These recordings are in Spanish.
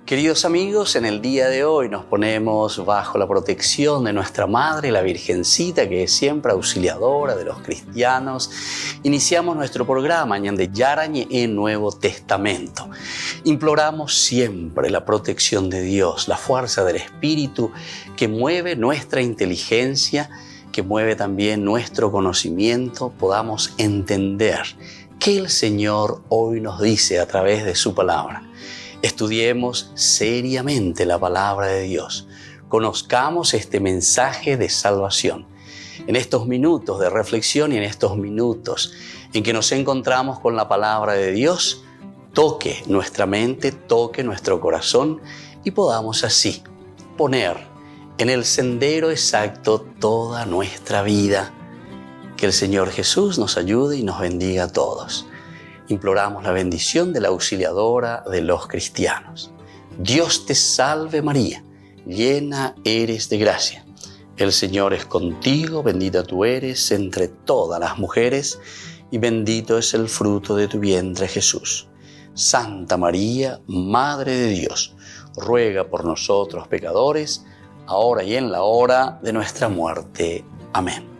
Queridos amigos, en el día de hoy nos ponemos bajo la protección de nuestra Madre, la Virgencita, que es siempre auxiliadora de los cristianos. Iniciamos nuestro programa Ñande Yarañe en Nuevo Testamento. Imploramos siempre la protección de Dios, la fuerza del Espíritu que mueve nuestra inteligencia, que mueve también nuestro conocimiento, podamos entender qué el Señor hoy nos dice a través de su palabra. Estudiemos seriamente la palabra de Dios. Conozcamos este mensaje de salvación. En estos minutos de reflexión y en estos minutos en que nos encontramos con la palabra de Dios, toque nuestra mente, toque nuestro corazón y podamos así poner en el sendero exacto toda nuestra vida. Que el Señor Jesús nos ayude y nos bendiga a todos. Imploramos la bendición de la auxiliadora de los cristianos. Dios te salve María, llena eres de gracia. El Señor es contigo, bendita tú eres entre todas las mujeres y bendito es el fruto de tu vientre Jesús. Santa María, Madre de Dios, ruega por nosotros pecadores, ahora y en la hora de nuestra muerte. Amén.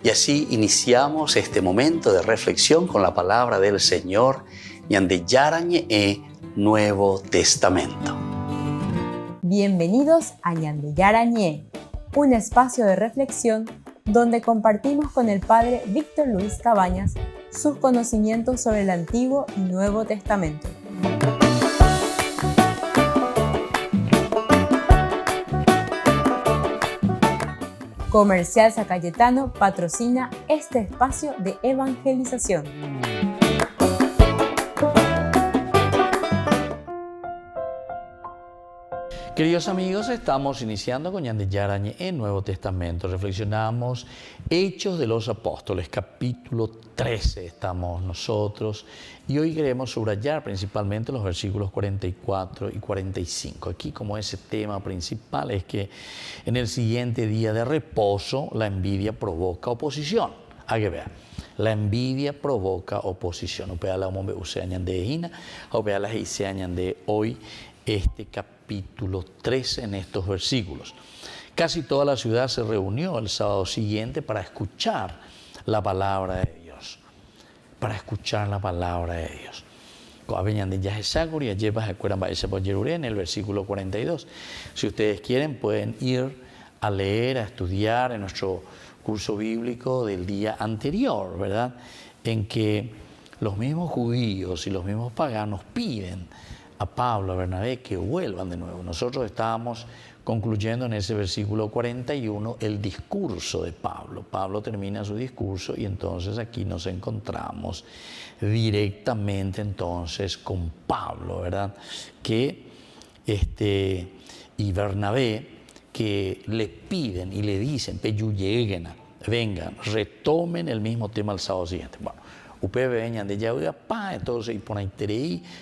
Y así iniciamos este momento de reflexión con la palabra del Señor, Ñande Yarañe Nuevo Testamento. Bienvenidos a Ñande Yarañe, un espacio de reflexión donde compartimos con el Padre Víctor Luis Cabañas sus conocimientos sobre el Antiguo y Nuevo Testamento. Comercial San Cayetano patrocina este espacio de evangelización. Queridos amigos, estamos iniciando con Ñande Yarañe en Nuevo Testamento. Reflexionamos Hechos de los Apóstoles, capítulo 13 estamos nosotros. Y hoy queremos subrayar principalmente los versículos 44 y 45. Aquí como ese tema principal es que en el siguiente día de reposo la envidia provoca oposición. Hay que ver. La envidia provoca oposición. Opea la hombre useañan de Ejina, opea la hiseañan de hoy este capítulo 13 en estos versículos. Casi toda la ciudad se reunió el sábado siguiente para escuchar la palabra de Dios. Para escuchar la palabra de Dios. En el versículo 42. Si ustedes quieren pueden ir a leer, a estudiar en nuestro curso bíblico del día anterior, ¿verdad? En que los mismos judíos y los mismos paganos piden a Pablo, a Bernabé, que vuelvan de nuevo. Nosotros estábamos concluyendo en ese versículo 41 el discurso de Pablo. Pablo termina su discurso y entonces aquí nos encontramos directamente entonces con Pablo, ¿verdad? Y Bernabé que le piden y le dicen, vengan, retomen el mismo tema el sábado siguiente. Bueno, ustedes venían de Yahuapá, entonces y por ahí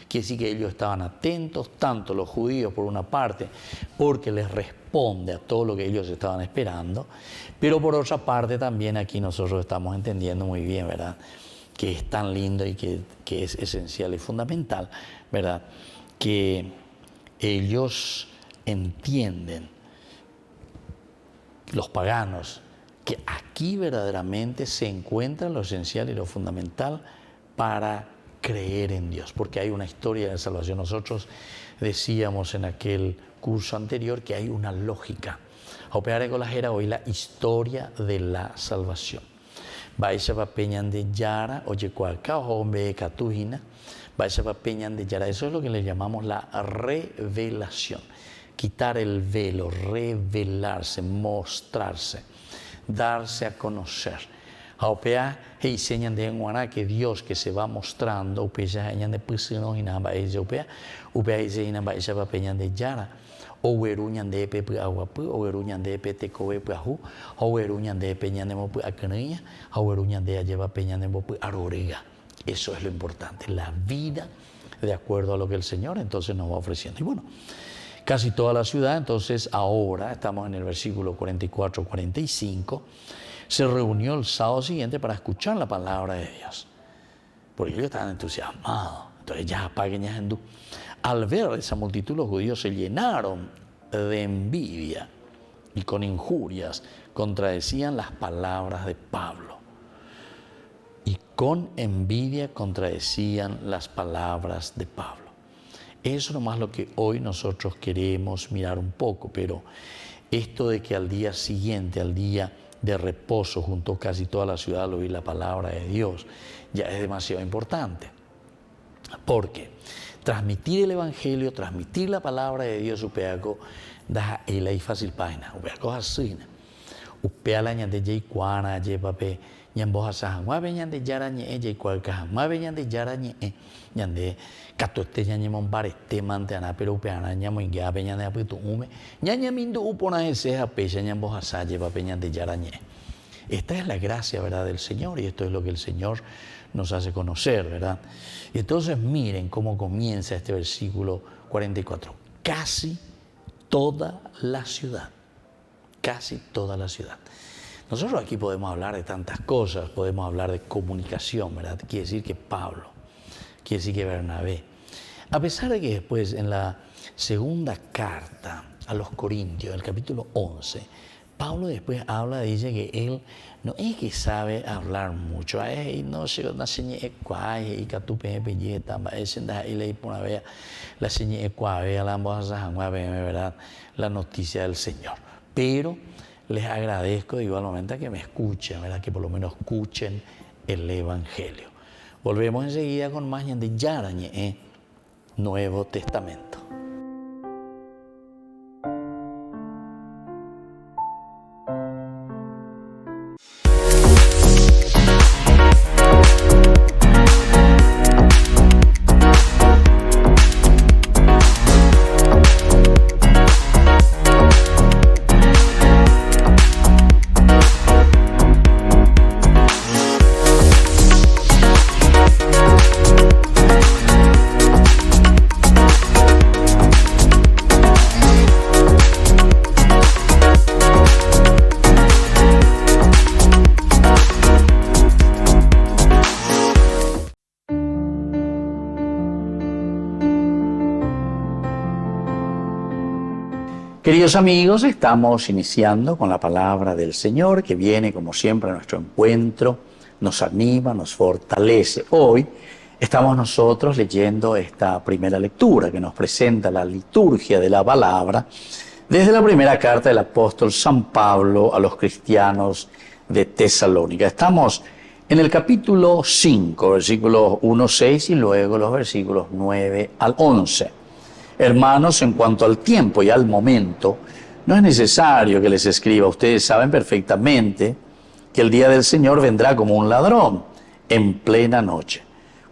que sí que ellos estaban atentos, tanto los judíos por una parte, porque les responde a todo lo que ellos estaban esperando, pero por otra parte también aquí nosotros estamos entendiendo muy bien, ¿verdad? Que es tan lindo y que es esencial y fundamental, ¿verdad? Que ellos entienden, los paganos, que aquí verdaderamente se encuentra lo esencial y lo fundamental para creer en Dios, porque hay una historia de salvación. Nosotros decíamos en aquel curso anterior que hay una lógica. Operar con la era hoy la historia de la salvación. Eso es lo que le llamamos la revelación. Quitar el velo, revelarse, mostrarse, darse a conocer. Aopea he enseñan de guaná que Dios que se va mostrando, upea enseñan de pusino y nada ese upea enseñan ba esa papeñan de yara, o veruñan de pepe aguapu, o veruñan de pete coe puahu, o veruñan de peñan de mopu acaneña, o veruñan de lleva peñan de mopu arorega. Eso es lo importante, la vida de acuerdo a lo que el Señor entonces nos va ofreciendo. Y bueno, casi toda la ciudad, entonces ahora estamos en el versículo 44-45, se reunió el sábado siguiente para escuchar la palabra de Dios. Porque ellos estaban entusiasmados. Entonces ya apaguen ya hindú. al ver esa multitud, los judíos se llenaron de envidia y con injurias contradecían las palabras de Pablo. Y con envidia contradecían las palabras de Pablo. Eso nomás lo que hoy nosotros queremos mirar un poco, pero esto de que al día siguiente, al día de reposo, junto a casi toda la ciudad al oír la palabra de Dios, ya es demasiado importante. Porque transmitir el Evangelio, transmitir la palabra de Dios, upeaco, da el ahí fácil página, upeaco así, upeala ñande jay cuana, jay pape, ñambo hasahan, muave ñande yara ñe, jay cualcahan, muave ñande yara ñe, ñande catote ñañe monbareste manteana, pero upeana ñamo ingeape ñande apitu ume, ñaña mindu upona ese apecha ñambo hasa, jay pape ñande yara ñe. Esta es la gracia, ¿verdad?, del Señor, y esto es lo que el Señor nos hace conocer, ¿verdad? Y entonces miren cómo comienza este versículo 44. Casi toda la ciudad, casi toda la ciudad. Nosotros aquí podemos hablar de tantas cosas, podemos hablar de comunicación, ¿verdad? Quiere decir que Pablo, quiere decir que Bernabé, a pesar de que después en la segunda carta a los Corintios, el capítulo 11, Pablo después habla, dice que él no es que sabe hablar mucho, no se la señal ecuaje y catupe belleta, es en la ley por ver la señal ecuaje, la verdad, la noticia del Señor. Pero les agradezco igualmente a que me escuchen, ¿verdad? Que por lo menos escuchen el Evangelio. Volvemos enseguida con más de Yarañe, Nuevo Testamento. Queridos amigos, estamos iniciando con la palabra del Señor que viene como siempre a nuestro encuentro, nos anima, nos fortalece. Hoy estamos nosotros leyendo esta primera lectura que nos presenta la liturgia de la palabra desde la primera carta del apóstol San Pablo a los cristianos de Tesalónica. Estamos en el capítulo 5, versículos 1-6 y luego los versículos 9 al 11. Hermanos, en cuanto al tiempo y al momento, no es necesario que les escriba. Ustedes saben perfectamente que el día del Señor vendrá como un ladrón en plena noche.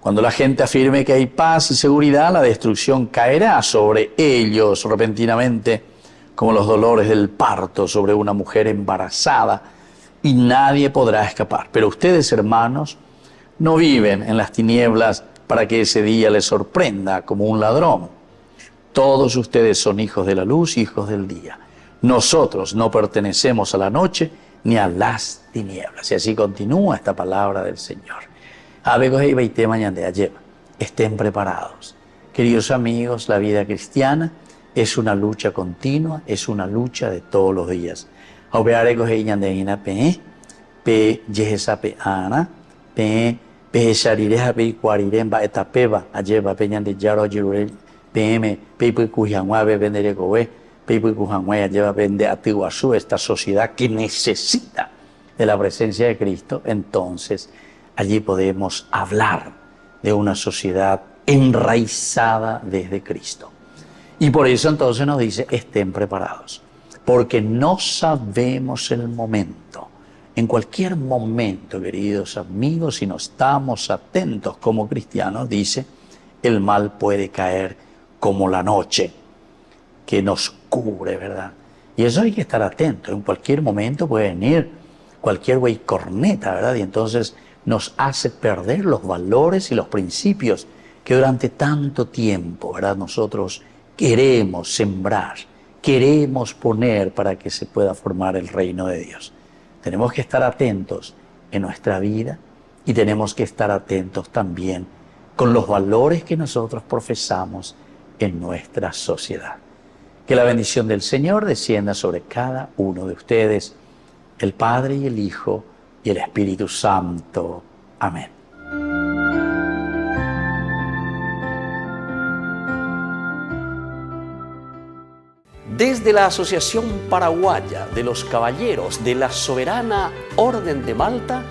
Cuando la gente afirme que hay paz y seguridad, la destrucción caerá sobre ellos repentinamente, como los dolores del parto sobre una mujer embarazada, y nadie podrá escapar. Pero ustedes, hermanos, no viven en las tinieblas para que ese día les sorprenda como un ladrón. Todos ustedes son hijos de la luz, hijos del día. Nosotros no pertenecemos a la noche ni a las tinieblas. Y así continúa esta palabra del Señor. Estén preparados. Queridos amigos, la vida cristiana es una lucha continua, es una lucha de todos los días. Esta sociedad que necesita de la presencia de Cristo, entonces allí podemos hablar de una sociedad enraizada desde Cristo. Y por eso entonces nos dice, estén preparados, porque no sabemos el momento. En cualquier momento, queridos amigos, si no estamos atentos como cristianos, dice, el mal puede caer como la noche que nos cubre, ¿verdad? Y eso hay que estar atento. En cualquier momento puede venir cualquier güey corneta, ¿verdad? Y entonces nos hace perder los valores y los principios que durante tanto tiempo, ¿verdad?, nosotros queremos sembrar, queremos poner para que se pueda formar el reino de Dios. Tenemos que estar atentos en nuestra vida y tenemos que estar atentos también con los valores que nosotros profesamos en nuestra sociedad. Que la bendición del Señor descienda sobre cada uno de ustedes, el Padre y el Hijo y el Espíritu Santo. Amén. Desde la Asociación Paraguaya de los Caballeros de la Soberana Orden de Malta,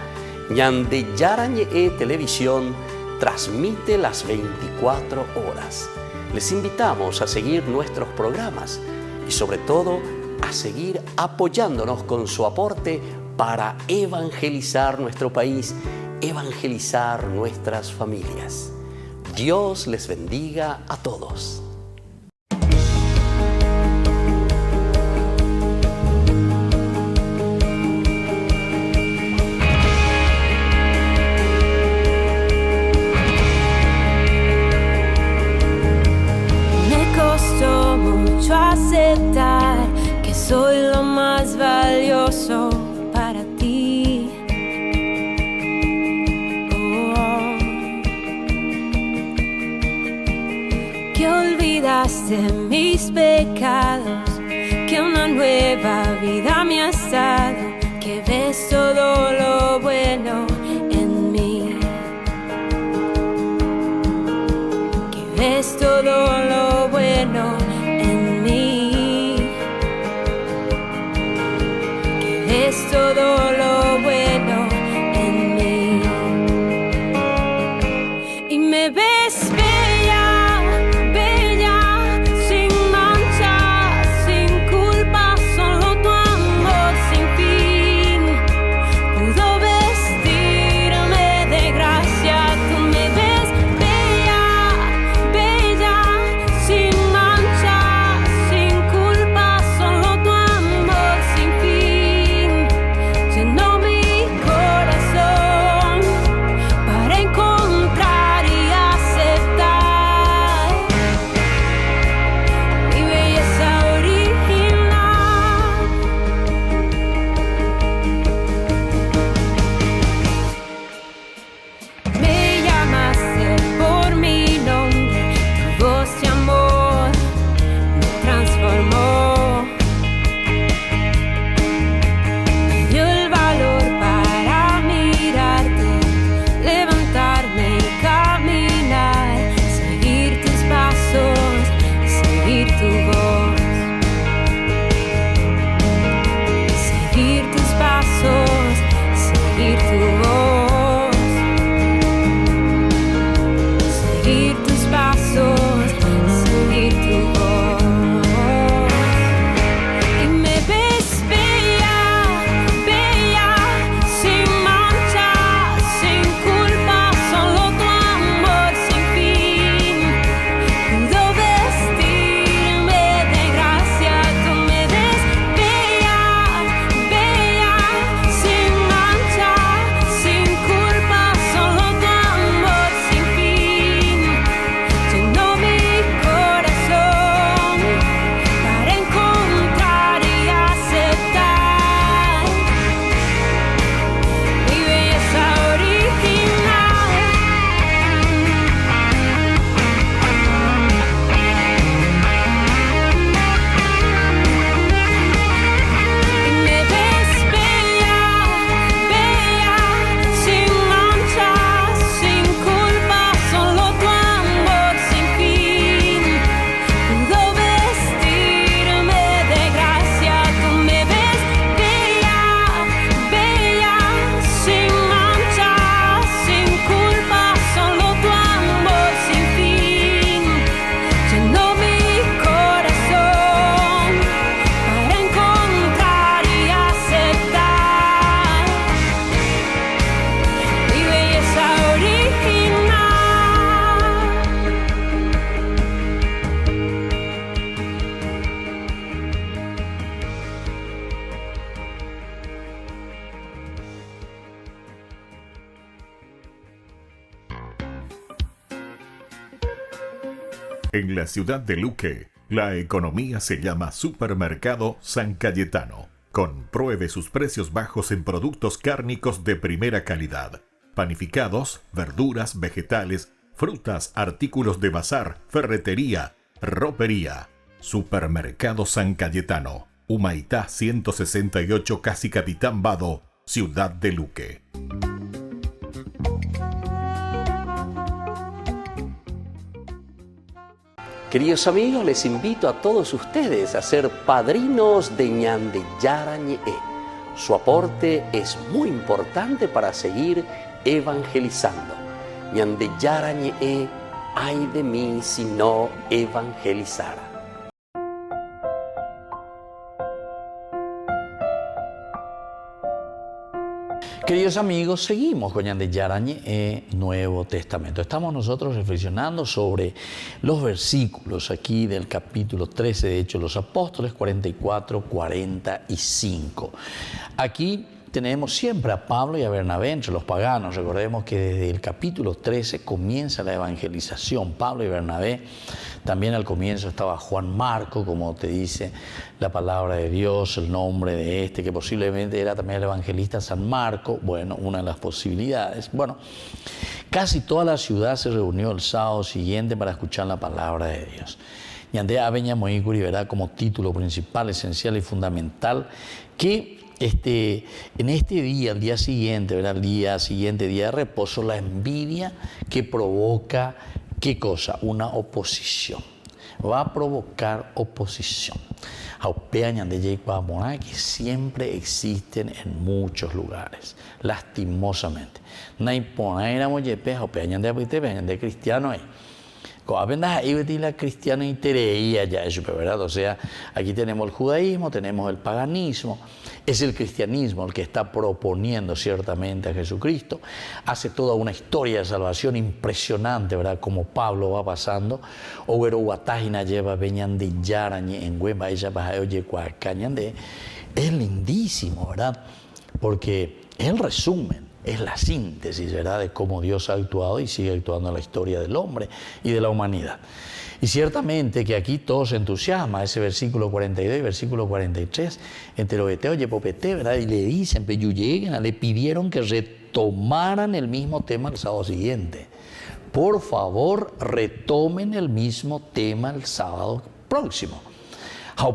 Ñande Yarañe Televisión transmite las 24 horas. Les invitamos a seguir nuestros programas y sobre todo a seguir apoyándonos con su aporte para evangelizar nuestro país, evangelizar nuestras familias. Dios les bendiga a todos. Aceptar que soy lo más valioso para ti. Que olvidaste mis pecados, que una nueva vida me has dado, que ves todo lo bueno en mí, que ves todo lo bueno en mí, que ves todo lo bueno en mí y me ves bella, bella, sin mancha, sin culpa, solo tu amor sin fin pudo vestirme de gracia. Tú me ves bella, bella, sin mancha, sin culpa, solo tu amor sin fin llenó mi corazón para encontrar y aceptar mi belleza original. Me llamaste por mi nombre, tu voz de amor me transformó, me dio el valor para mirarte, levantarme y caminar, seguir tus pasos, seguir tu voz, seguir tus pasos, seguir tu voz, seguir tus pasos, seguir tu voz. Y me ves bella, bella, sin mancha, sin culpa, solo tu amor sin fin pudo vestirme de gracia. Tú me ves bella, bella, sin mancha, sin culpa, solo tu amor sin fin llenó mi corazón para encontrar y aceptar mi belleza original. Y me ves bella, bella, sin mancha, sin culpa, solo tu amor sin fin pudo vestirme de gracia. Tú me ves bella, bella, sin mancha, sin culpa, solo tu amor sin fin llenó mi corazón para encontrar y aceptar mi belleza original. En la ciudad de Luque, la economía se llama Supermercado San Cayetano. Compruebe sus precios bajos en productos cárnicos de primera calidad. Panificados, verduras, vegetales, frutas, artículos de bazar, ferretería, Ropería, Supermercado San Cayetano, Humaitá 168, casi Capitán Vado, Ciudad de Luque. Queridos amigos, les invito a todos ustedes a ser padrinos de Ñande Yarañe. Su aporte es muy importante para seguir evangelizando. Ñande Yarañe, ay de mí si no evangelizara. Queridos amigos, seguimos con Ñande Yarañe, Nuevo Testamento. Estamos nosotros reflexionando sobre los versículos aquí del capítulo 13 de Hechos de los Apóstoles, 44-45. Aquí tenemos siempre a Pablo y a Bernabé entre los paganos. Recordemos que desde el capítulo 13 comienza la evangelización. Pablo y Bernabé, también al comienzo estaba Juan Marco, como te dice la palabra de Dios, el nombre de este, que posiblemente era también el evangelista San Marco. Bueno, una de las posibilidades. Bueno, casi toda la ciudad se reunió el sábado siguiente para escuchar la palabra de Dios. Ñande Aveña Moícuri verá como título principal, esencial y fundamental que en este día, el día siguiente, ¿verdad? El día siguiente, día de reposo, la envidia que provoca, ¿qué cosa? Una oposición. Va a provocar oposición. Que siempre existen en muchos lugares, lastimosamente. Cristiano la cristiana ya eso, ¿verdad? O sea, aquí tenemos el judaísmo, tenemos el paganismo. Es el cristianismo el que está proponiendo ciertamente a Jesucristo. Hace toda una historia de salvación impresionante, ¿verdad? Como Pablo va pasando. Es lindísimo, ¿verdad? Porque es el resumen, es la síntesis, ¿verdad?, de cómo Dios ha actuado y sigue actuando en la historia del hombre y de la humanidad. Y ciertamente que aquí todo se entusiasma, ese versículo 42 y versículo 43, entre los oye popete, ¿verdad? Y le dicen, le pidieron que retomaran el mismo tema el sábado siguiente. Por favor, retomen el mismo tema el sábado próximo.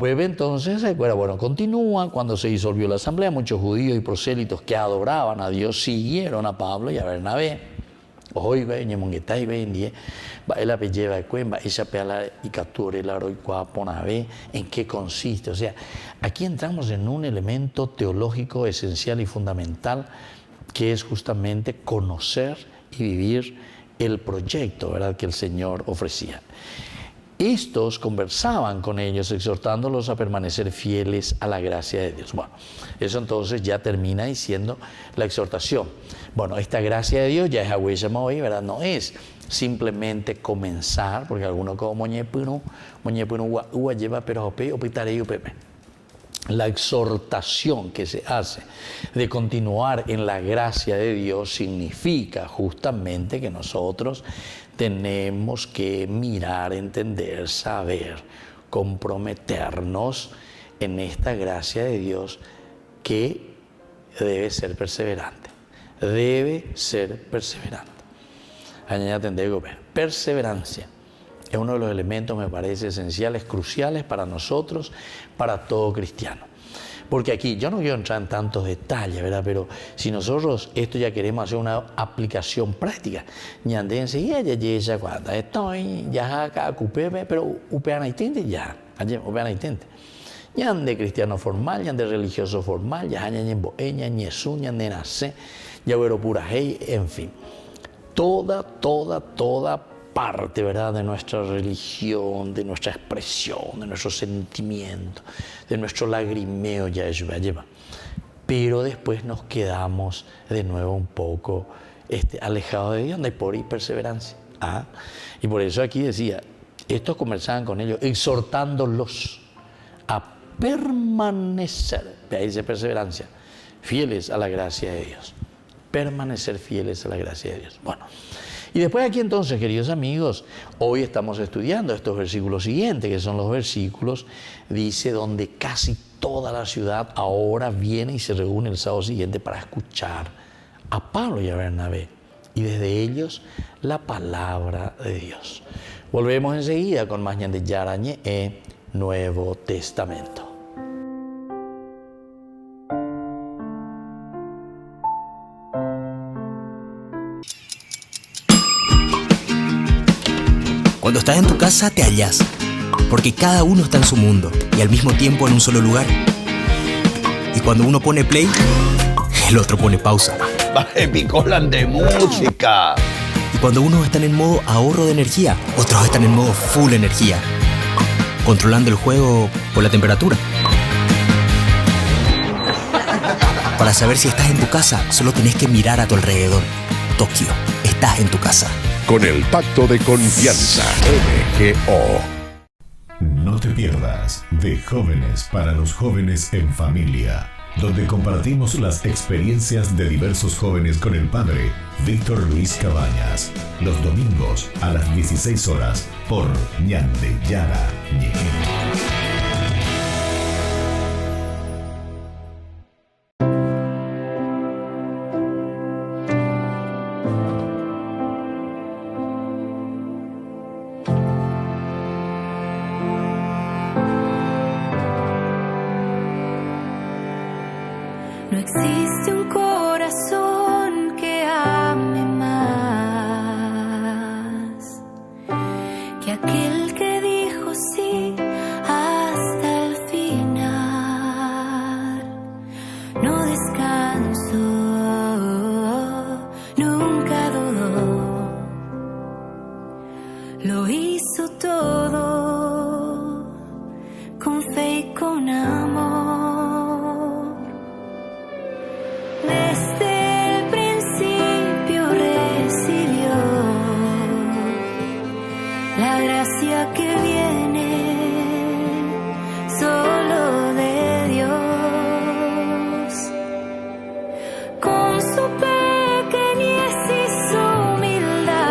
Entonces, bueno, continúa. Cuando se disolvió la asamblea, muchos judíos y prosélitos que adoraban a Dios siguieron a Pablo y a Bernabé. Hoy ¿en qué consiste? O sea, aquí entramos en un elemento teológico esencial y fundamental que es justamente conocer y vivir el proyecto, ¿verdad?, que el Señor ofrecía. Estos conversaban con ellos, exhortándolos a permanecer fieles a la gracia de Dios. Bueno, eso entonces ya termina diciendo la exhortación. Bueno, esta gracia de Dios ya es agüeyama hoy, ¿verdad? No es simplemente comenzar, porque algunos como moñepunu lleva pero opitare upepe. La exhortación que se hace de continuar en la gracia de Dios significa justamente que nosotros tenemos que mirar, entender, saber, comprometernos en esta gracia de Dios que debe ser perseverante. Debe ser perseverante. Perseverancia es uno de los elementos, me parece, esenciales, cruciales para nosotros, para todo cristiano. Porque aquí, yo no quiero entrar en tantos detalles, ¿verdad? Pero si nosotros esto ya queremos hacer una aplicación práctica, ñande enseguida ya cuando estoy, ya acá ocupéme, pero upean intente ya, upean intente. Ñande cristiano formal, ñande religioso formal, ya ñande boeña, ñesu, ñande nace, ya vero pura hey, en fin. Toda parte, ¿verdad?, de nuestra religión, de nuestra expresión, de nuestro sentimiento, de nuestro lagrimeo, ya eso lleva. Pero después nos quedamos de nuevo un poco alejados de Dios, de por y perseverancia. Y por eso aquí decía, estos conversaban con ellos, exhortándolos a permanecer, ahí dice perseverancia, fieles a la gracia de Dios. Permanecer fieles a la gracia de Dios. Bueno, y después aquí entonces, queridos amigos, hoy estamos estudiando estos versículos siguientes, que son los versículos, dice, donde casi toda la ciudad ahora viene y se reúne el sábado siguiente para escuchar a Pablo y a Bernabé. Y desde ellos la palabra de Dios. Volvemos enseguida con más Ñande Yarañe e Nuevo Testamento. Cuando estás en tu casa te hallas, porque cada uno está en su mundo y al mismo tiempo en un solo lugar. Y cuando uno pone play, el otro pone pausa. Picolan de música. Y cuando unos están en modo ahorro de energía, otros están en modo full energía, controlando el juego por la temperatura. Para saber si estás en tu casa, solo tenés que mirar a tu alrededor. Tokio, estás en tu casa. Con el Pacto de Confianza, MGO. No te pierdas de Jóvenes para los Jóvenes en Familia, donde compartimos las experiencias de diversos jóvenes con el padre Víctor Luis Cabañas, los domingos a las 16 horas por Ñande Yarañe. No existe un corazón que ame más que aquel que dijo sí hasta el final. No descansó, nunca dudó, lo hizo todo con fe y con amor. Desde el principio recibió la gracia que viene solo de Dios. Con su pequeñez y su humildad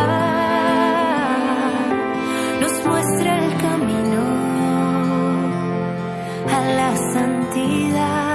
nos muestra el camino a la santidad.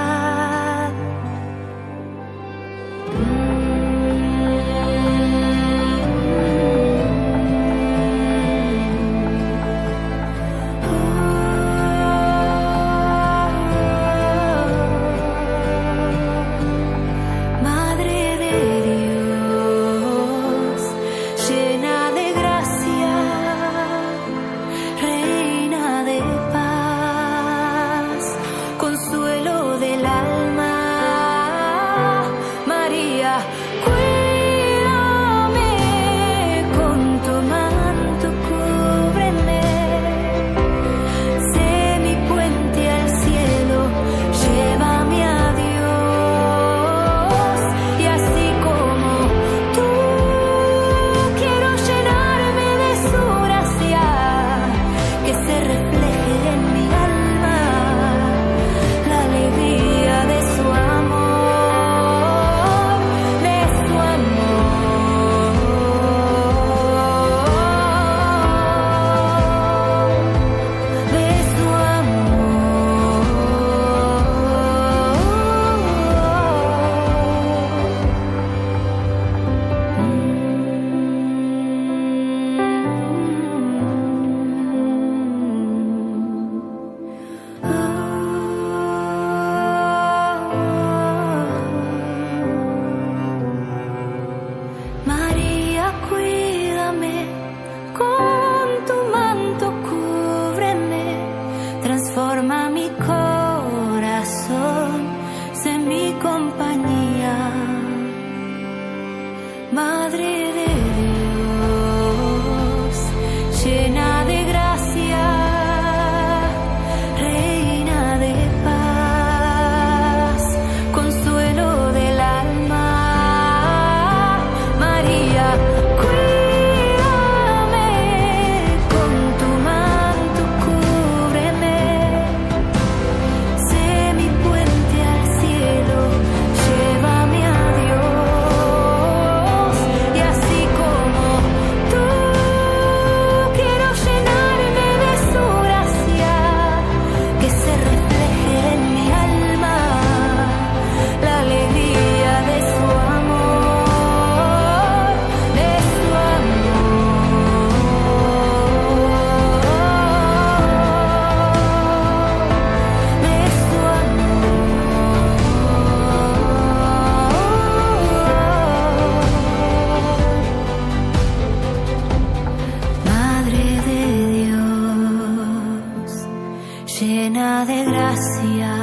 llena de gracia,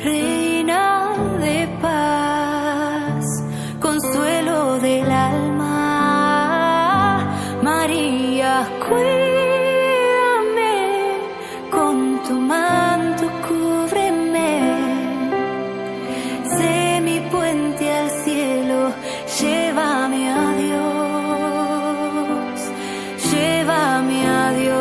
reina de paz, consuelo del alma, María, cuídame, con tu manto cúbreme, sé mi puente al cielo, llévame a Dios, llévame a Dios.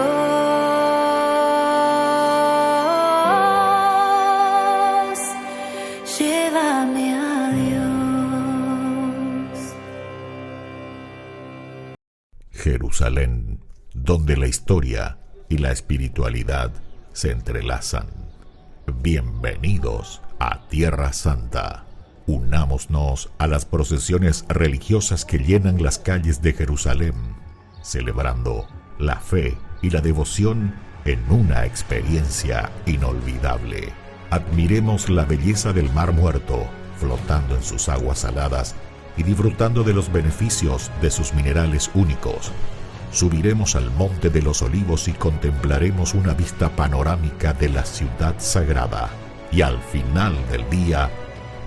Jerusalén, donde la historia y la espiritualidad se entrelazan. Bienvenidos a Tierra Santa. Unámonos a las procesiones religiosas que llenan las calles de Jerusalén, celebrando la fe y la devoción en una experiencia inolvidable. Admiremos la belleza del Mar Muerto, flotando en sus aguas saladas y disfrutando de los beneficios de sus minerales únicos. Subiremos al Monte de los Olivos y contemplaremos una vista panorámica de la ciudad sagrada. Y al final del día,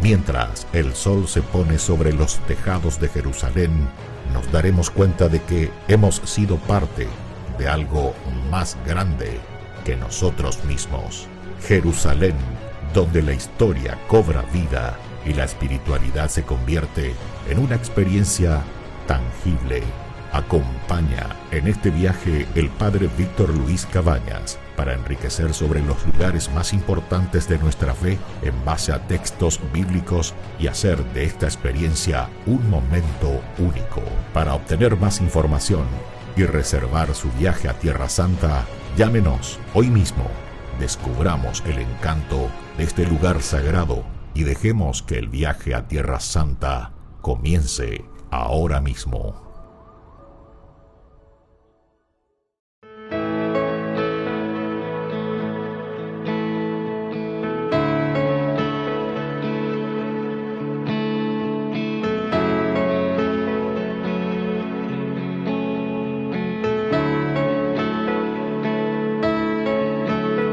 mientras el sol se pone sobre los tejados de Jerusalén, nos daremos cuenta de que hemos sido parte de algo más grande que nosotros mismos. Jerusalén, donde la historia cobra vida y la espiritualidad se convierte en una experiencia tangible. Acompaña en este viaje el Padre Víctor Luis Cabañas para enriquecer sobre los lugares más importantes de nuestra fe en base a textos bíblicos y hacer de esta experiencia un momento único. Para obtener más información y reservar su viaje a Tierra Santa, llámenos hoy mismo. Descubramos el encanto de este lugar sagrado y dejemos que el viaje a Tierra Santa comience ahora mismo.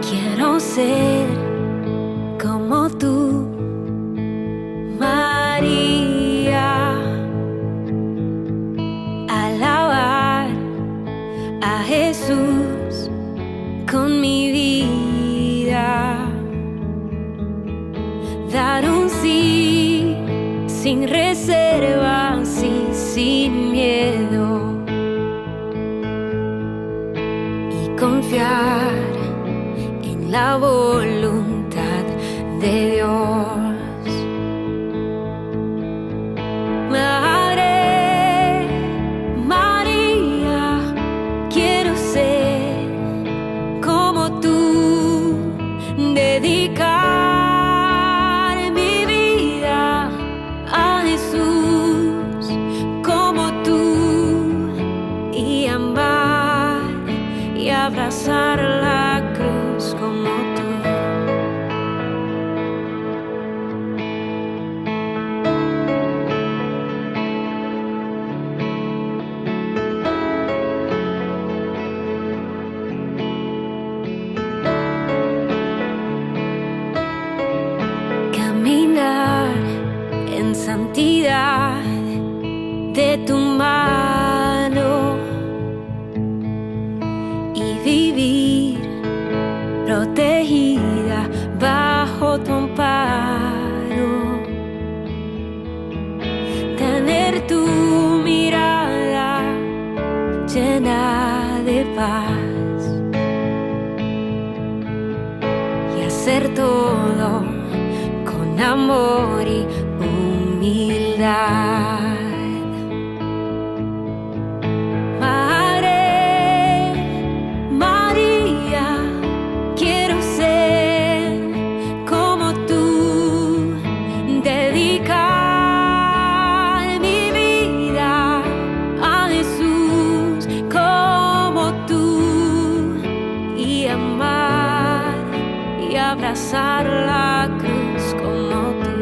Quiero ser como tú, María, alabar a Jesús con mi vida, dar un sí sin reservas y sin miedo, y confiar en la voluntad de Dios. Madre María, quiero ser como tú, dedicar mi vida a Jesús como tú, y amar y abrazar la cruz como tú. Caminar en santidad de tu mano y vivir protegida bajo tu amparo, tener tu mirada llena de paz y hacer todo con amor y humildad. Abrazar la cruz como tú.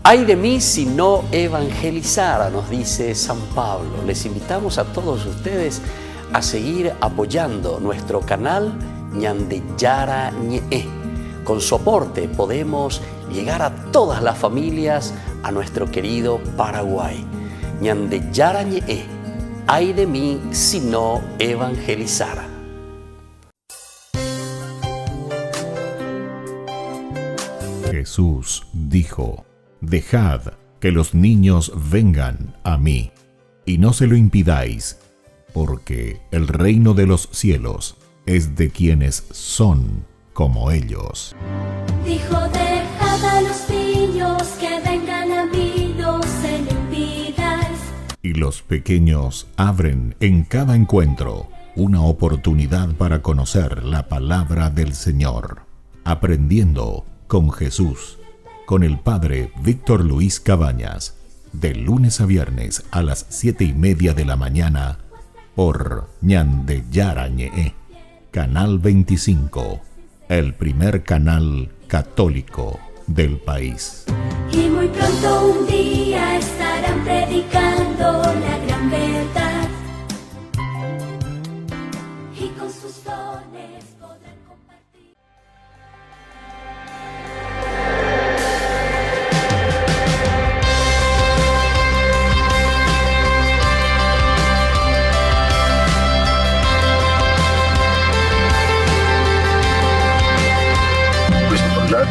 Ay de mí si no evangelizara, nos dice San Pablo. Les invitamos a todos ustedes a seguir apoyando nuestro canal Ñande Yara Ñe. Con su aporte podemos llegar a todas las familias a nuestro querido Paraguay. Ñande Yara Ñe. Ay de mí si no evangelizara. Jesús dijo: Dejad que los niños vengan a mí, y no se lo impidáis, porque el reino de los cielos es de quienes son como ellos. Dijo: dejad a los niños que vengan a mí, no se lo impidáis. Y los pequeños abren en cada encuentro una oportunidad para conocer la palabra del Señor, aprendiendo con Jesús, con el Padre Víctor Luis Cabañas, de lunes a viernes a las 7:30 de la mañana, por Ñande Yara Ñe, Canal 25, el primer canal católico del país. Y muy pronto un día estarán predicando la gran verdad, y con sus dones podrán compartir.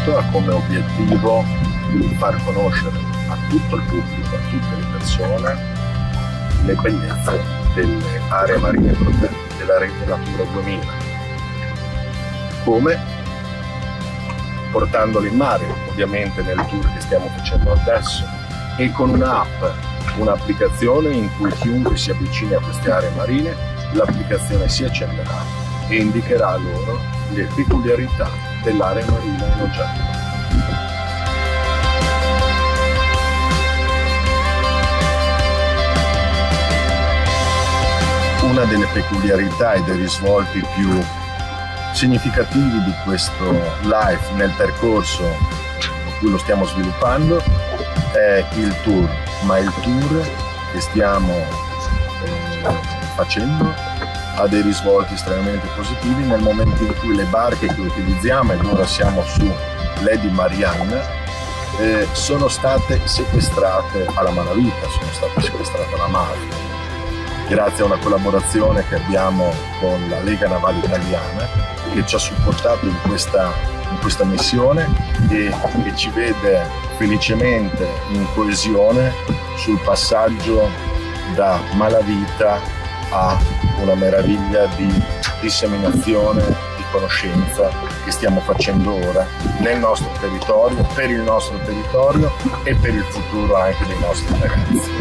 Ha come obiettivo di far conoscere a tutto il pubblico, a tutte le persone, le bellezze delle aree marine protette, della rete Natura 2000. Come? Portandole in mare, ovviamente nel tour che stiamo facendo adesso, e con un'applicazione in cui chiunque si avvicini a queste aree marine, l'applicazione si accenderà e indicherà loro le peculiarità dell'area marina in oggetto. Una delle peculiarità e dei risvolti più significativi di questo live nel percorso in cui lo stiamo sviluppando è il tour, ma il tour che stiamo facendo ha dei risvolti estremamente positivi nel momento in cui le barche che utilizziamo, ed ora siamo su Lady Marianne, sono state sequestrate alla malavita, sono state sequestrate alla mafia. Grazie a una collaborazione che abbiamo con la Lega Navale Italiana, che ci ha supportato in questa missione e che ci vede felicemente in coesione sul passaggio da malavita a una meraviglia di disseminazione di conoscenza che stiamo facendo ora nel nostro territorio, per il nostro territorio e per il futuro anche dei nostri ragazzi.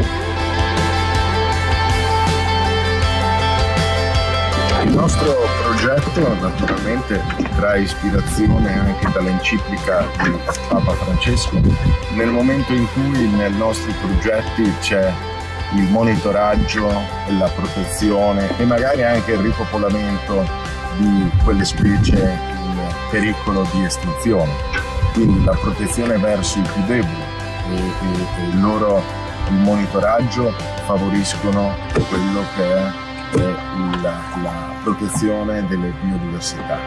Il nostro progetto naturalmente trae ispirazione anche dall'enciclica di Papa Francesco, nel momento in cui nei nostri progetti c'è il monitoraggio e la protezione e magari anche il ripopolamento di quelle specie in pericolo di estinzione. Quindi la protezione verso i più deboli e il monitoraggio favoriscono quello che è la protezione delle biodiversità.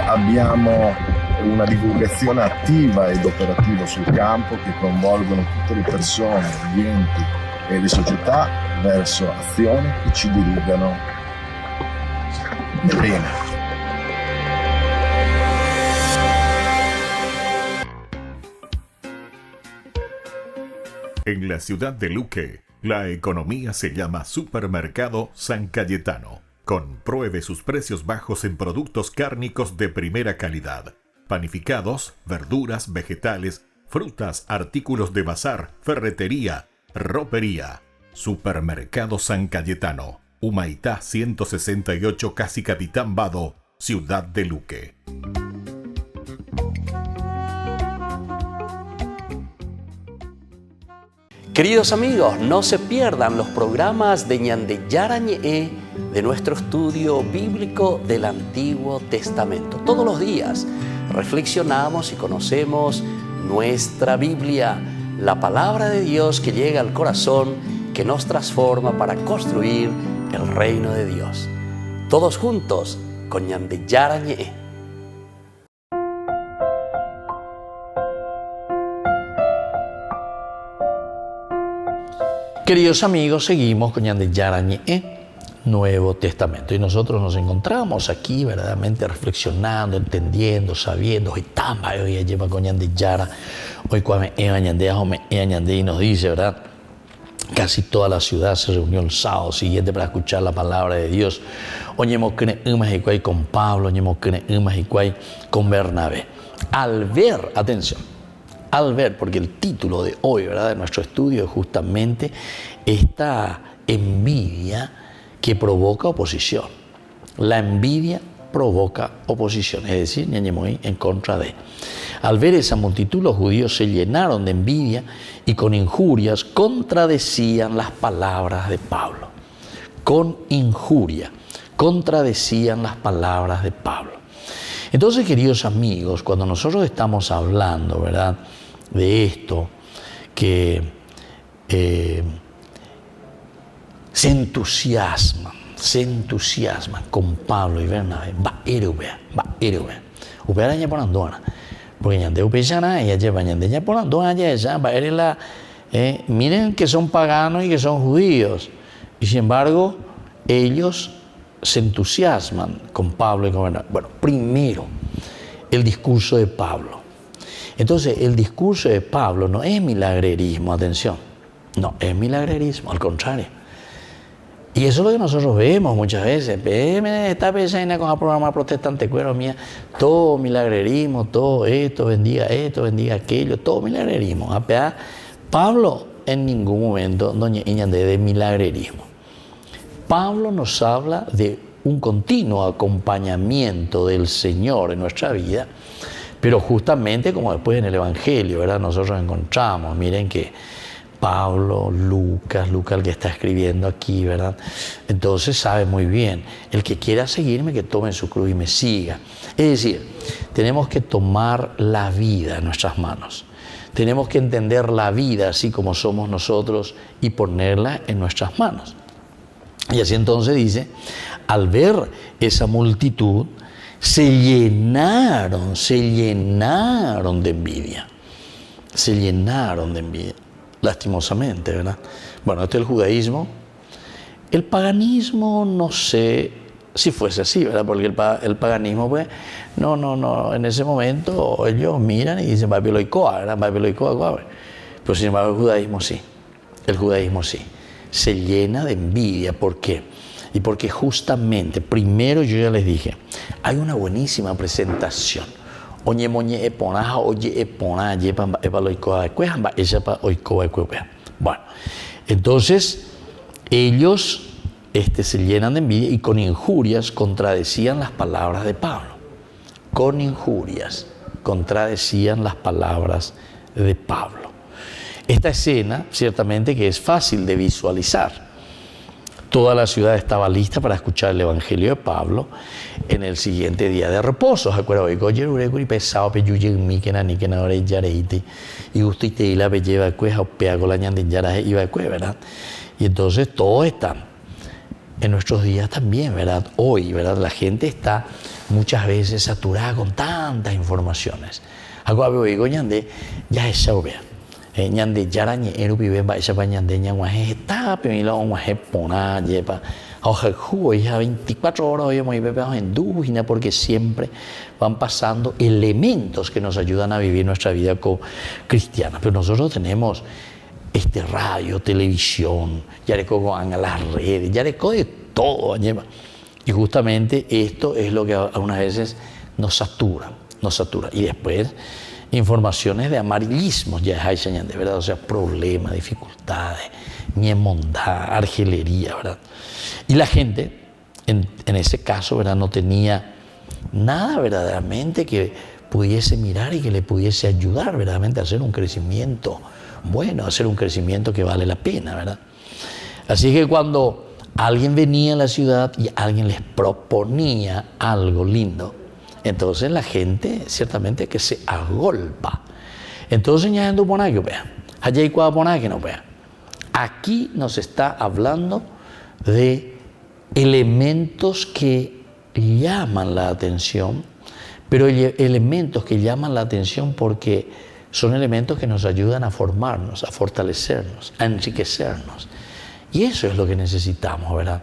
Abbiamo una divulgazione attiva ed operativa sul campo che coinvolgono tutte le persone, gli enti e le società verso azioni che ci dirigano nel bene. En la ciudad de Luque, la economía se llama Supermercado San Cayetano. Compruebe sus precios bajos en productos cárnicos de primera calidad. Panificados, verduras, vegetales, frutas, artículos de bazar, ferretería, ropería. Supermercado San Cayetano, Humaitá 168, Casi Capitán Vado, Ciudad de Luque. Queridos amigos, no se pierdan los programas de Ñande Yara Ñe de nuestro estudio bíblico del Antiguo Testamento. Todos los días reflexionamos y conocemos nuestra Biblia, la palabra de Dios que llega al corazón, que nos transforma para construir el reino de Dios. Todos juntos con Ñande Yarañe. Queridos amigos, seguimos con Ñande Yarañe, Nuevo Testamento. Y nosotros nos encontramos aquí verdaderamente reflexionando, entendiendo, sabiendo. Hoy tamba, hoy lleva con Ñande Yara, hoy cuame Ñande y nos dice, ¿verdad? Casi toda la ciudad se reunió el sábado siguiente para escuchar la palabra de Dios. Oñemos con Pablo, oñemos con Bernabé. Al ver, atención, al ver, porque el título de hoy, ¿verdad?, de nuestro estudio es justamente esta envidia que provoca oposición. La envidia provoca oposición, es decir, ñañemoy en contra de. Al ver esa multitud, los judíos se llenaron de envidia y con injurias contradecían las palabras de Pablo. Con injuria contradecían las palabras de Pablo. Entonces, queridos amigos, cuando nosotros estamos hablando, ¿verdad?, de esto, que se entusiasman con Pablo y Bernabé, va erubea. Ubea ya por andona, porque ñande upechana, ella lleva ñande ya por andona, ya va erela. Miren que son paganos y que son judíos, y sin embargo, ellos se entusiasman con Pablo y con Bernabé. Bueno, primero, el discurso de Pablo. Entonces, el discurso de Pablo no es milagrerismo, atención, no es milagrerismo, al contrario. Y eso es lo que nosotros vemos muchas veces. Esta persona con la programa protestante, cuero mía, todo milagrerismo, todo esto, bendiga aquello, todo milagrerismo. Pablo en ningún momento no ñande de milagrerismo. Pablo nos habla de un continuo acompañamiento del Señor en nuestra vida, pero justamente como después en el Evangelio, ¿verdad?, nosotros encontramos, miren que Pablo, Lucas el que está escribiendo aquí, ¿verdad?, entonces sabe muy bien, el que quiera seguirme, que tome su cruz y me siga. Es decir, tenemos que tomar la vida en nuestras manos. Tenemos que entender la vida así como somos nosotros y ponerla en nuestras manos. Y así entonces dice, al ver esa multitud, se llenaron de envidia. Se llenaron de envidia, lastimosamente, ¿verdad? Bueno, este es el judaísmo. El paganismo, no sé si fuese así, ¿verdad? Porque el paganismo, pues, no, en ese momento ellos miran y dicen, ¿verdad? Pero sin embargo el judaísmo sí. Se llena de envidia. ¿Por qué? Y porque justamente, primero yo ya les dije, hay una buenísima presentación. Bueno, entonces ellos se llenan de envidia y con injurias contradecían las palabras de Pablo. Con injurias contradecían las palabras de Pablo. Esta escena, ciertamente que es fácil de visualizar. Toda la ciudad estaba lista para escuchar el Evangelio de Pablo en el siguiente día de reposo. Y entonces todos están. En nuestros días también, ¿verdad? Hoy, ¿verdad? La gente está muchas veces saturada con tantas informaciones. Ya es obvio. Ñande Yarañe Erupibe esa ñande ñanguaje está pero pona lleva hoja hija 24 horas hoy muy en dúgina porque siempre van pasando elementos que nos ayudan a vivir nuestra vida cristiana. Pero nosotros tenemos radio, televisión, yareco a las redes, yareco de todo, y justamente esto es lo que algunas veces nos satura. Y después informaciones de amarillismo, ya hay señal de verdad, o sea, problemas, dificultades, niemondad, argelería, ¿verdad? Y la gente, en ese caso, ¿verdad?, no tenía nada verdaderamente que pudiese mirar y que le pudiese ayudar verdaderamente a hacer un crecimiento bueno, a hacer un crecimiento que vale la pena, ¿verdad? Así que cuando Alguien venía a la ciudad y alguien les proponía algo lindo. Entonces la gente ciertamente que se agolpa. Entonces ya ando por aquí, aquí nos está hablando de elementos que llaman la atención, pero elementos que llaman la atención porque son elementos que nos ayudan a formarnos, a fortalecernos, a enriquecernos. Y eso es lo que necesitamos, ¿verdad?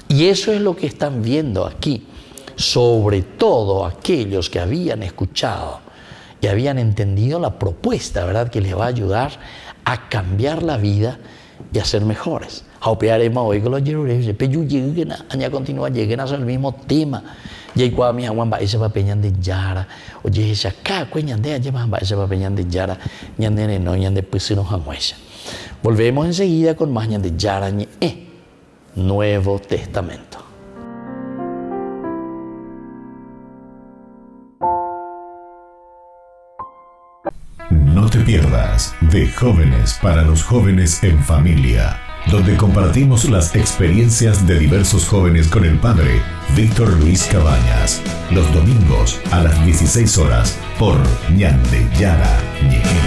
Y eso es lo que están viendo aquí, sobre todo aquellos que habían escuchado y habían entendido la propuesta, ¿verdad? Que les va a ayudar a cambiar la vida y a ser mejores. Hoy con los continúa lleguen a el mismo tema. Y cuando mi agua va ese papeñan de yara, oye esa acá cueñan de allá va ese papeñan de yara, ñandene no ñande pues nos amuesa. Volvemos enseguida con más ñan de yara Nuevo Testamento. No te pierdas de Jóvenes para los Jóvenes en Familia, donde compartimos las experiencias de diversos jóvenes con el padre Víctor Luis Cabañas, los domingos a las 16 horas por Ñande Yara Ñeje.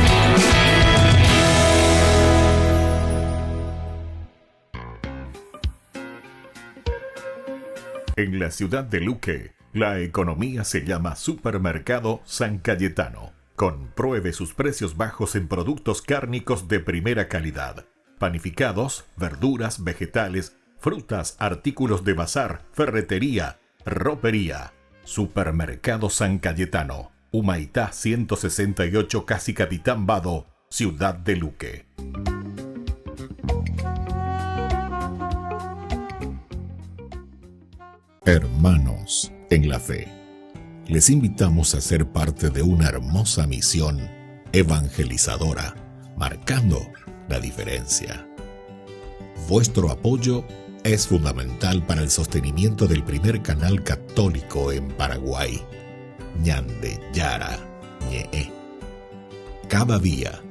En la ciudad de Luque, la economía se llama Supermercado San Cayetano. Compruebe sus precios bajos en productos cárnicos de primera calidad. Panificados, verduras, vegetales, frutas, artículos de bazar, ferretería, ropería. Supermercado San Cayetano, Humaitá 168, Casi Capitán Vado, ciudad de Luque. Hermanos en la fe, les invitamos a ser parte de una hermosa misión evangelizadora, marcando la diferencia. Vuestro apoyo es fundamental para el sostenimiento del primer canal católico en Paraguay, Ñande Yara Ñe'e. Cada día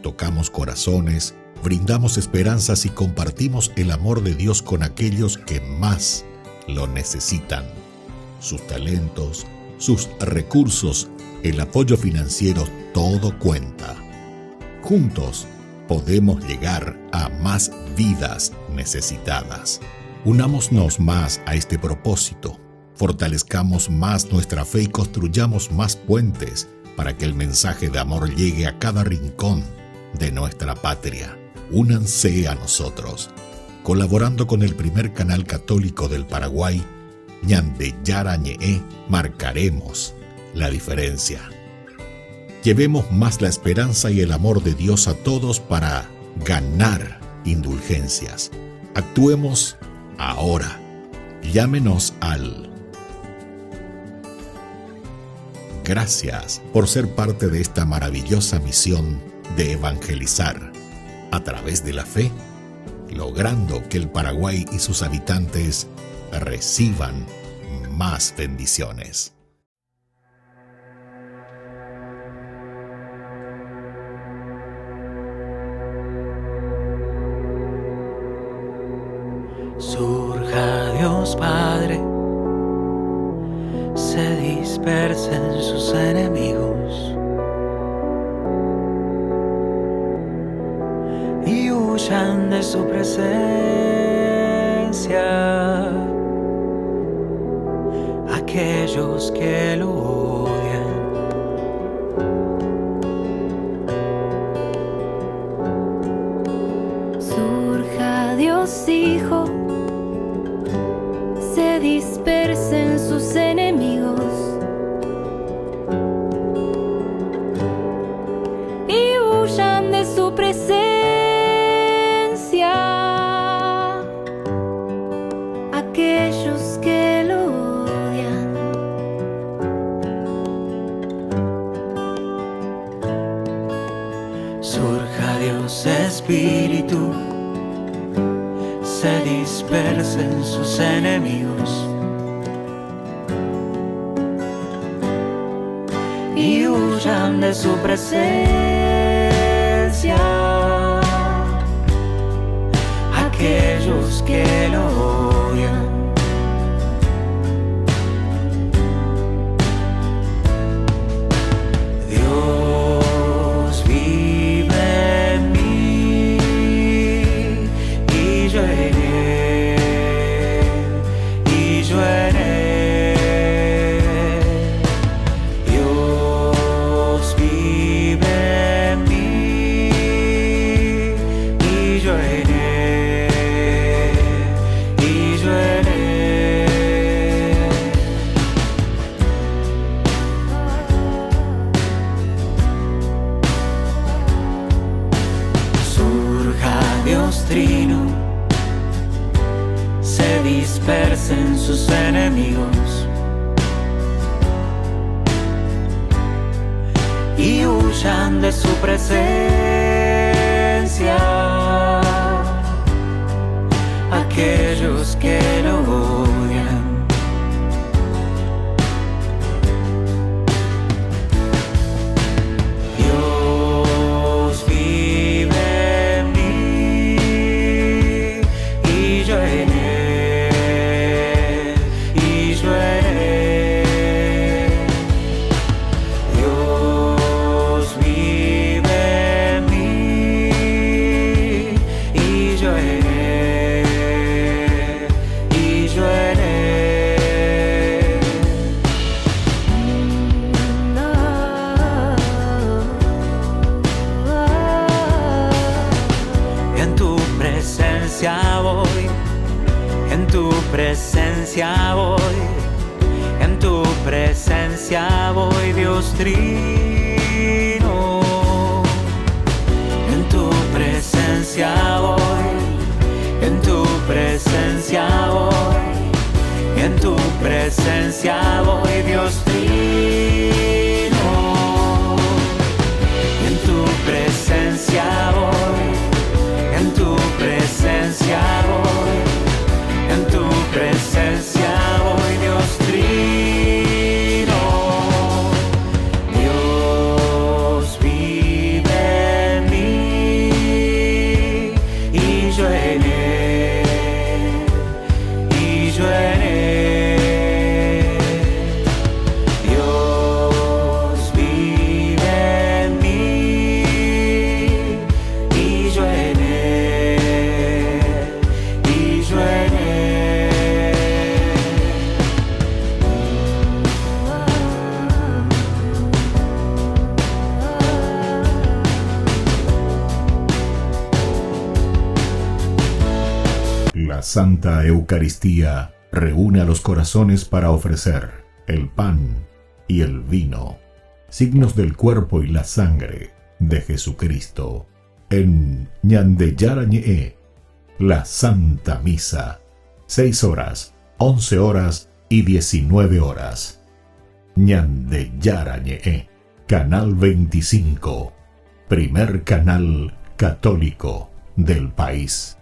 tocamos corazones, brindamos esperanzas y compartimos el amor de Dios con aquellos que más lo necesitan. Sus talentos, sus recursos, el apoyo financiero, todo cuenta. Juntos podemos llegar a más vidas necesitadas. Unámonos más a este propósito, fortalezcamos más nuestra fe y construyamos más puentes para que el mensaje de amor llegue a cada rincón de nuestra patria. Únanse a nosotros, colaborando con el primer canal católico del Paraguay, Ñande Yara Ñe'e, marcaremos la diferencia. Llevemos más la esperanza y el amor de Dios a todos para ganar indulgencias. Actuemos ahora. Llámenos al... Gracias por ser parte de esta maravillosa misión de evangelizar a través de la fe, logrando que el Paraguay y sus habitantes reciban más bendiciones. Surja Dios Padre, se dispersen sus enemigos y huyan de su presencia aquellos que lo odian. Surja Dios Hijo, se dispersen sus enemigos y huyan de su presencia aquellos que lo odian. Surja Dios Espíritu, se dispersen sus enemigos y huyan de su presencia aquellos que lo odian. Dios vive en mí y yo en él, y yo en él. Dios vive en mí y yo en él, y yo en él. Surja Dios trino, se dispersen sus enemigos y huyan de su presencia aquellos que lo odian. Dios vive en mí y yo en él, y yo en él. Dios vive en mí y yo en él, y yo en él. En tu presencia voy, en tu presencia voy, en tu presencia voy, Dios trino. En tu presencia voy, en tu presencia voy, en tu presencia voy, Dios trino. En tu presencia voy, en tu presencia voy, en tu presencia voy, Dios trino. Dios vive en mí y yo en él, y yo en él. Dios vive en mí y yo en él, y yo en él. La Santa Eucaristía reúne a los corazones para ofrecer el pan y el vino, signos del cuerpo y la sangre de Jesucristo. En Ñandeyarañe'e, la Santa Misa, 6 horas, 11 horas y 19 horas. Ñandeyarañe'e, Canal 25, primer canal católico del país.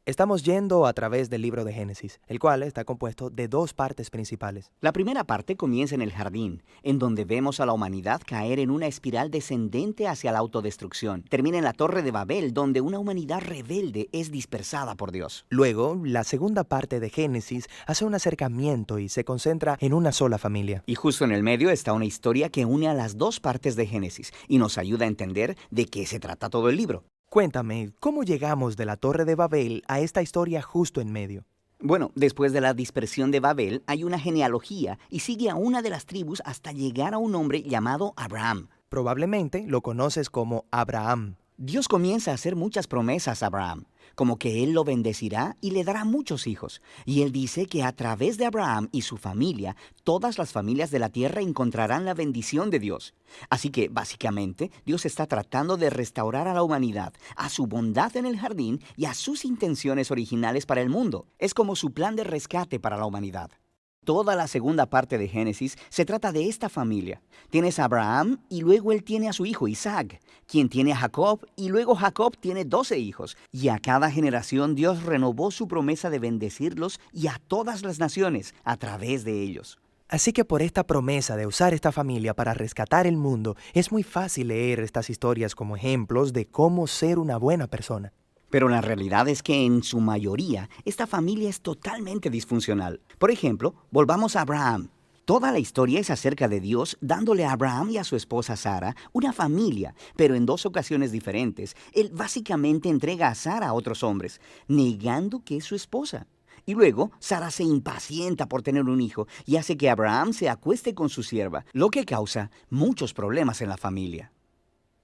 Estamos yendo a través del libro de Génesis, el cual está compuesto de 2 partes principales. La primera parte comienza en el jardín, en donde vemos a la humanidad caer en una espiral descendente hacia la autodestrucción. Termina en la Torre de Babel, donde una humanidad rebelde es dispersada por Dios. Luego, la segunda parte de Génesis hace un acercamiento y se concentra en una sola familia. Y justo en el medio está una historia que une a las 2 partes de Génesis y nos ayuda a entender de qué se trata todo el libro. Cuéntame, ¿cómo llegamos de la Torre de Babel a esta historia justo en medio? Bueno, después de la dispersión de Babel hay una genealogía y sigue a una de las tribus hasta llegar a un hombre llamado Abraham. Probablemente lo conoces como Abraham. Dios comienza a hacer muchas promesas a Abraham, como que él lo bendecirá y le dará muchos hijos. Y él dice que a través de Abraham y su familia, todas las familias de la tierra encontrarán la bendición de Dios. Así que, básicamente, Dios está tratando de restaurar a la humanidad, a su bondad en el jardín y a sus intenciones originales para el mundo. Es como su plan de rescate para la humanidad. Toda la segunda parte de Génesis se trata de esta familia. Tienes a Abraham y luego él tiene a su hijo Isaac, quien tiene a Jacob y luego Jacob tiene 12 hijos. Y a cada generación Dios renovó su promesa de bendecirlos y a todas las naciones a través de ellos. Así que por esta promesa de usar esta familia para rescatar el mundo, es muy fácil leer estas historias como ejemplos de cómo ser una buena persona. Pero la realidad es que en su mayoría esta familia es totalmente disfuncional. Por ejemplo, volvamos a Abraham. Toda la historia es acerca de Dios dándole a Abraham y a su esposa Sara una familia, pero en 2 ocasiones diferentes. Él básicamente entrega a Sara a otros hombres, negando que es su esposa. Y luego, Sara se impacienta por tener un hijo y hace que Abraham se acueste con su sierva, lo que causa muchos problemas en la familia.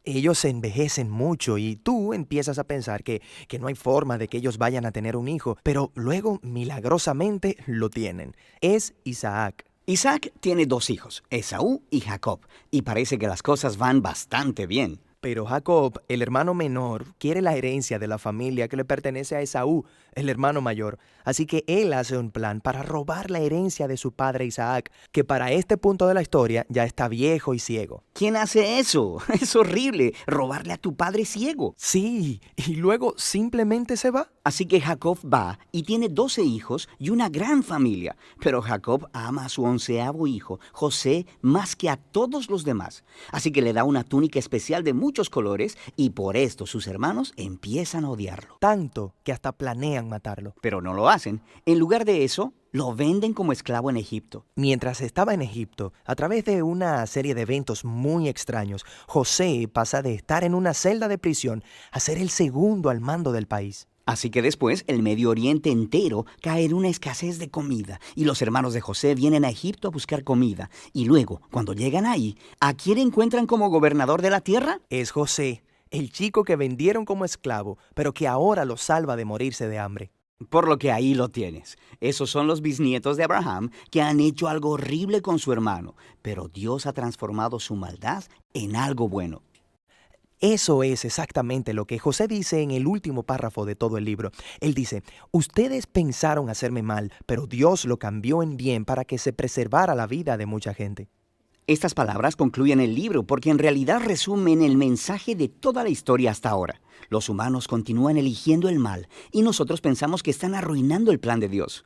Ellos se envejecen mucho y tú empiezas a pensar que no hay forma de que ellos vayan a tener un hijo, pero luego milagrosamente lo tienen. Es Isaac. Isaac tiene 2 hijos, Esaú y Jacob, y parece que las cosas van bastante bien. Pero Jacob, el hermano menor, quiere la herencia de la familia que le pertenece a Esaú, el hermano mayor. Así que él hace un plan para robar la herencia de su padre Isaac, que para este punto de la historia ya está viejo y ciego. ¿Quién hace eso? Es horrible, robarle a tu padre ciego. Sí, y luego simplemente se va. Así que Jacob va y tiene 12 hijos y una gran familia. Pero Jacob ama a su 11º hijo, José, más que a todos los demás. Así que le da una túnica especial de muchos colores y por esto sus hermanos empiezan a odiarlo. Tanto que hasta planean matarlo. Pero no lo hacen. En lugar de eso, lo venden como esclavo en Egipto. Mientras estaba en Egipto, a través de una serie de eventos muy extraños, José pasa de estar en una celda de prisión a ser el segundo al mando del país. Así que después el Medio Oriente entero cae en una escasez de comida y los hermanos de José vienen a Egipto a buscar comida. Y luego, cuando llegan ahí, ¿a quién encuentran como gobernador de la tierra? Es José, el chico que vendieron como esclavo, pero que ahora lo salva de morirse de hambre. Por lo que ahí lo tienes. Esos son los bisnietos de Abraham que han hecho algo horrible con su hermano, pero Dios ha transformado su maldad en algo bueno. Eso es exactamente lo que José dice en el último párrafo de todo el libro. Él dice, ustedes pensaron hacerme mal, pero Dios lo cambió en bien para que se preservara la vida de mucha gente. Estas palabras concluyen el libro porque en realidad resumen el mensaje de toda la historia hasta ahora. Los humanos continúan eligiendo el mal y nosotros pensamos que están arruinando el plan de Dios.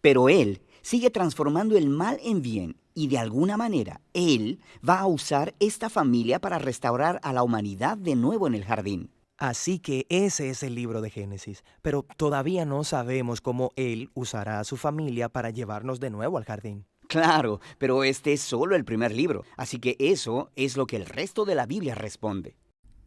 Pero Él sigue transformando el mal en bien y de alguna manera Él va a usar esta familia para restaurar a la humanidad de nuevo en el jardín. Así que ese es el libro de Génesis, pero todavía no sabemos cómo Él usará a su familia para llevarnos de nuevo al jardín. Claro, pero este es solo el primer libro, así que eso es lo que el resto de la Biblia responde.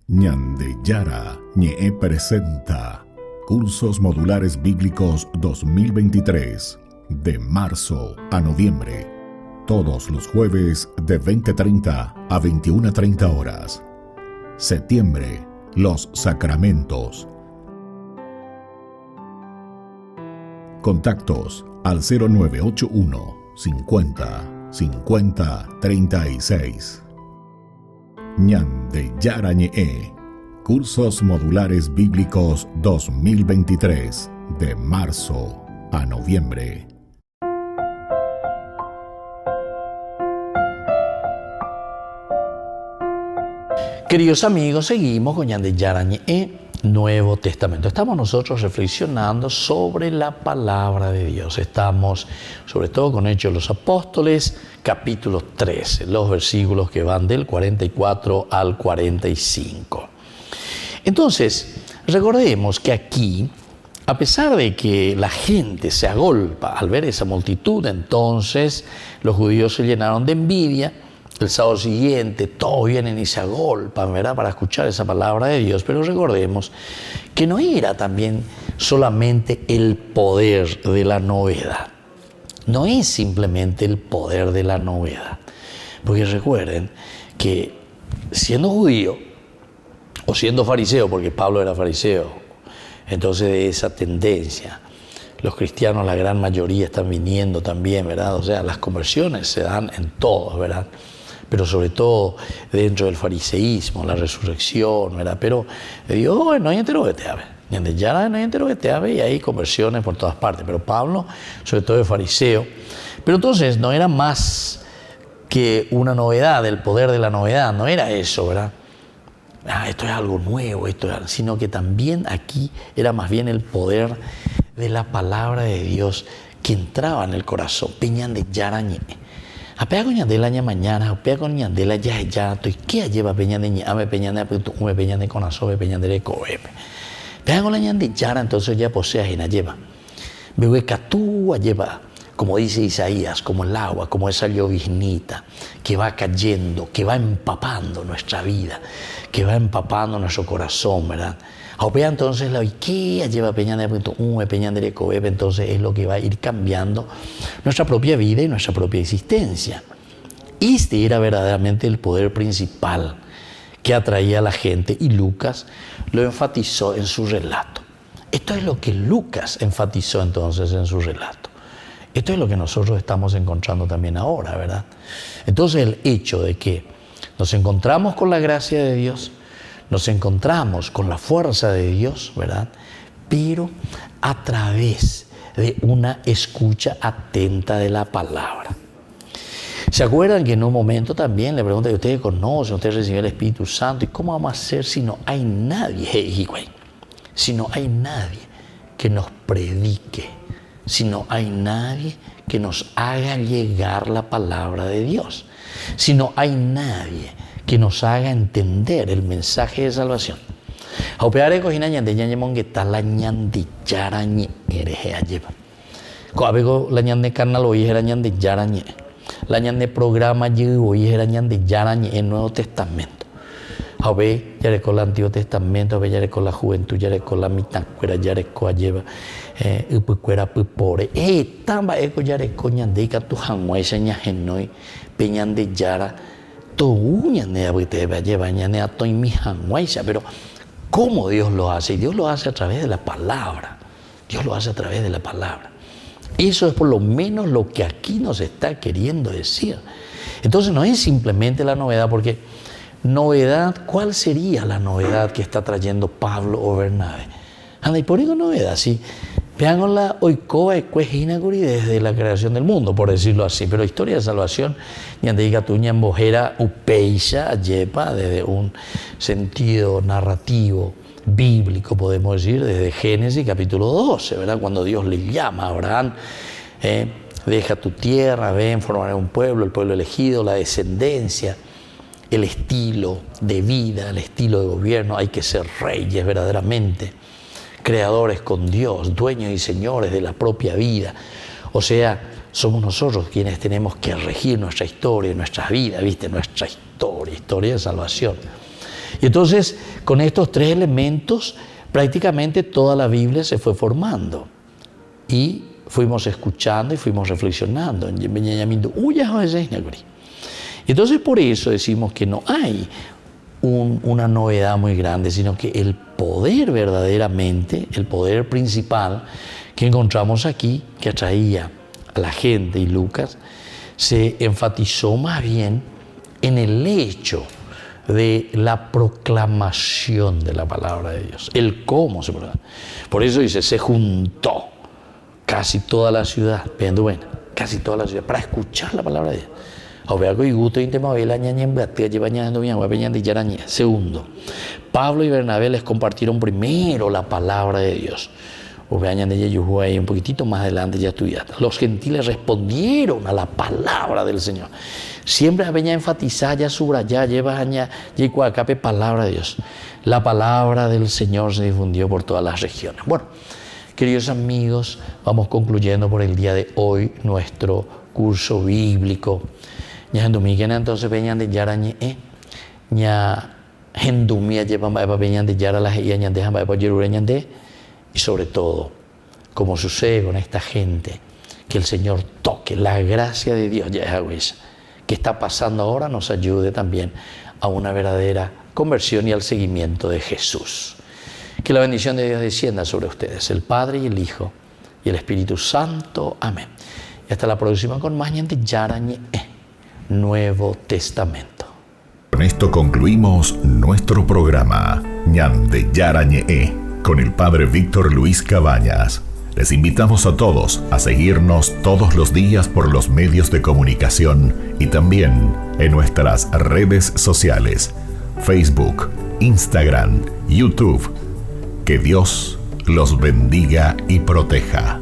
Ñande Yara Ñe presenta Cursos Modulares Bíblicos 2023, de marzo a noviembre. Todos los jueves de 20:30 a 21:30 horas. Septiembre, los sacramentos. Contactos al 0981 50 50 36. Ñande Yara Ñe, Cursos Modulares Bíblicos 2023, de marzo a noviembre. Queridos amigos, seguimos con Ñande Yara Ñe, Nuevo Testamento. Estamos nosotros reflexionando sobre la palabra de Dios. Estamos sobre todo con Hechos de los Apóstoles, capítulo 13, los versículos que van del 44 al 45. Entonces, recordemos que aquí, a pesar de que la gente se agolpa al ver esa multitud, entonces los judíos se llenaron de envidia. El sábado siguiente todos vienen y se agolpan, ¿verdad?, para escuchar esa palabra de Dios. Pero recordemos que no era también solamente el poder de la novedad. No es simplemente el poder de la novedad. Porque recuerden que siendo judío o siendo fariseo, porque Pablo era fariseo, entonces de esa tendencia, los cristianos, la gran mayoría, están viniendo también, ¿verdad? O sea, las conversiones se dan en todos, ¿verdad? Pero sobre todo dentro del fariseísmo, la resurrección, ¿verdad? Pero Dios, no hay entero que te ave. Ya no hay entero que te ave y hay conversiones por todas partes. Pero Pablo, sobre todo de fariseo, Pero entonces no era más que una novedad, el poder de la novedad, no era eso, ¿verdad? Esto es algo nuevo, sino que también aquí era más bien el poder de la palabra de Dios que entraba en el corazón. Peñan de yarañe. Apea con de la mañana, apea con de la ya, estoy que lleva peñan de ame peñan de aputu, me peñan de conazo, peñan de coe. Pea con la de yara, entonces ya posea y lleva. Bebe catú lleva, como dice Isaías, como el agua, como esa lloviznita que va cayendo, que va empapando nuestra vida, que va empapando nuestro corazón, ¿verdad? Aupea entonces la Ikea lleva peñan de peñan de coebe, entonces es lo que va a ir cambiando nuestra propia vida y nuestra propia existencia. Este era verdaderamente el poder principal que atraía a la gente y Lucas lo enfatizó en su relato. Esto es lo que Lucas enfatizó entonces en su relato. Esto es lo que nosotros estamos encontrando también ahora, ¿verdad? Entonces el hecho de que nos encontramos con la gracia de Dios, nos encontramos con la fuerza de Dios, ¿verdad? Pero a través de una escucha atenta de la palabra. ¿Se acuerdan que en un momento también le preguntan, ¿ustedes conocen, ustedes reciben el Espíritu Santo? ¿Y cómo vamos a hacer si no hay nadie? Si no hay nadie que nos predique, si no hay nadie que nos haga llegar la palabra de Dios, si no hay nadie que nos haga entender el mensaje de salvación. Aupeare cojina ñande ñañemon que tal la ñande yarañe ereje lleva. Coabego la ñande carnal hoy era ñande yarañe. La ñande programa llevo hoy era ñande yarañe en Nuevo Testamento. Aube yare con el Antiguo Testamento, aube yare con la juventud, yare con la mitad, cuera yare con lleva, cuera pupore. Tamba eco yare con ñande y catu hanguay seña genoi peñande yara. Pero ¿cómo Dios lo hace? Dios lo hace a través de la palabra. Dios lo hace a través de la palabra. Eso es por lo menos lo que aquí nos está queriendo decir. Entonces no es simplemente la novedad, porque novedad, ¿cuál sería la novedad que está trayendo Pablo o Bernabé? Anda, y por eso novedad, sí. Vean la oikoa ecuejinaguri desde la creación del mundo, por decirlo así. Pero historia de salvación, ñandeiga tuña embojera upeixa yepa desde un sentido narrativo bíblico, podemos decir, desde Génesis capítulo 12, ¿verdad? Cuando Dios le llama a Abraham, deja tu tierra, ven, formaré un pueblo, el pueblo elegido, la descendencia, el estilo de vida, el estilo de gobierno. Hay que ser reyes verdaderamente, creadores con Dios, dueños y señores de la propia vida. O sea, somos nosotros quienes tenemos que regir nuestra historia, nuestra vida, ¿viste? Nuestra historia de salvación. Y entonces, con estos tres elementos, prácticamente toda la Biblia se fue formando. Y fuimos escuchando y fuimos reflexionando. Y entonces, por eso decimos que no hay una novedad muy grande, sino que el poder verdaderamente, el poder principal que encontramos aquí, que atraía a la gente y Lucas, se enfatizó más bien en el hecho de la proclamación de la palabra de Dios, el cómo se proclama. Por eso dice, se juntó casi toda la ciudad, casi toda la ciudad, para escuchar la palabra de Dios. Segundo, Pablo y Bernabé les compartieron primero la palabra de Dios. Un poquitito más adelante ya estudiaste. Los gentiles respondieron a la palabra del Señor. Siempre había enfatizar, ya subrayar, lleva aña, y palabra de Dios. La palabra del Señor se difundió por todas las regiones. Bueno, queridos amigos, vamos concluyendo por el día de hoy nuestro curso bíblico. Ña hendumíquena entonces venían de yarañe, ña hendumía llevan venían de yara las ña dejan de y sobre todo, como sucede con esta gente, que el Señor toque la gracia de Dios, ya es algo que está pasando ahora, nos ayude también a una verdadera conversión y al seguimiento de Jesús. Que la bendición de Dios descienda sobre ustedes, el Padre y el Hijo y el Espíritu Santo. Amén. Y hasta la próxima con más ñante yarañe. Nuevo Testamento. Con esto concluimos nuestro programa Ñande Yarañe con el Padre Víctor Luis Cabañas. Les invitamos a todos a seguirnos todos los días por los medios de comunicación y también en nuestras redes sociales, Facebook, Instagram, YouTube. Que Dios los bendiga y proteja.